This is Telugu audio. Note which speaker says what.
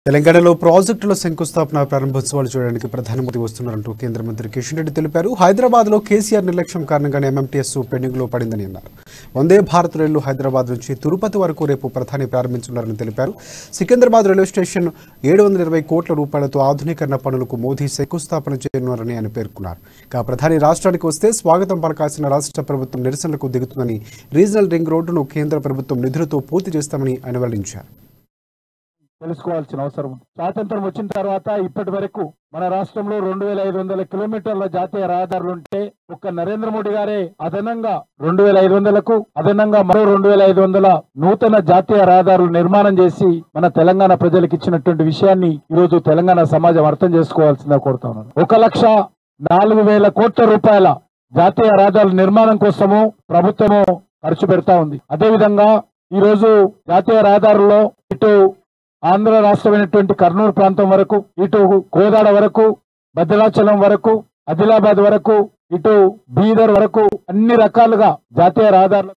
Speaker 1: తెలంగాణలో ప్రాజెక్టుల శంకుస్థాపన ప్రారంభోత్సవాలు చూడడానికి ప్రధానమంత్రి వస్తున్నారంటూ కేంద్ర మంత్రి కిషన్ రెడ్డి తెలిపారు. హైదరాబాద్లో కేసీఆర్ నిర్లక్ష్యం కారణంగానే ఎంఎంటీఎస్ పెండింగ్లో పడిందని అన్నారు. వందే భారత్ రైలు హైదరాబాద్ నుంచి తిరుపతి వరకు రేపు ప్రధాని ప్రారంభించనున్నారని తెలిపారు. సికింద్రాబాద్ రైల్వే స్టేషన్ 720 కోట్ల రూపాయలతో ఆధునీకరణ పనులకు మోదీ శంకుస్థాపన చేయనున్నారని ఆయన పేర్కొన్నారు. ఇక ప్రధాని రాష్ట్రానికి వస్తే స్వాగతం పలకాల్సిన రాష్ట్ర ప్రభుత్వం నిరసనలకు దిగుతుందని, రీజనల్ రింగ్ రోడ్డును కేంద్ర ప్రభుత్వం నిధులతో పూర్తి చేస్తామని ఆయన వెల్లడించారు.
Speaker 2: తెలుసుకోవాల్సిన అవసరం ఉంది. స్వాతంత్రం వచ్చిన తర్వాత ఇప్పటి వరకు మన రాష్ట్రంలో 2500 కిలోమీటర్ల జాతీయ రహదారులు ఉంటే ఒక్క నరేంద్ర మోడీ గారే అదనంగా 2500కు అదనంగా మరో 2500 నూతన జాతీయ రహదారులు నిర్మాణం చేసి మన తెలంగాణ ప్రజలకు ఇచ్చినటువంటి విషయాన్ని ఈ రోజు తెలంగాణ సమాజం అర్థం చేసుకోవాల్సిందిగా కోరుతా ఉన్నాను. 1,04,000 కోట్ల రూపాయల జాతీయ రహదారుల నిర్మాణం కోసము ప్రభుత్వము ఖర్చు పెడతా ఉంది. అదేవిధంగా ఈ రోజు జాతీయ రహదారుల్లో ఇటు ఆంధ్ర రాష్ట్రమైనటువంటి కర్నూలు ప్రాంతం వరకు, ఇటు కోదాడ వరకు, భద్రాచలం వరకు, ఆదిలాబాద్ వరకు, ఇటు బీదర్ వరకు అన్ని రకాలుగా జాతీయ రహదారులు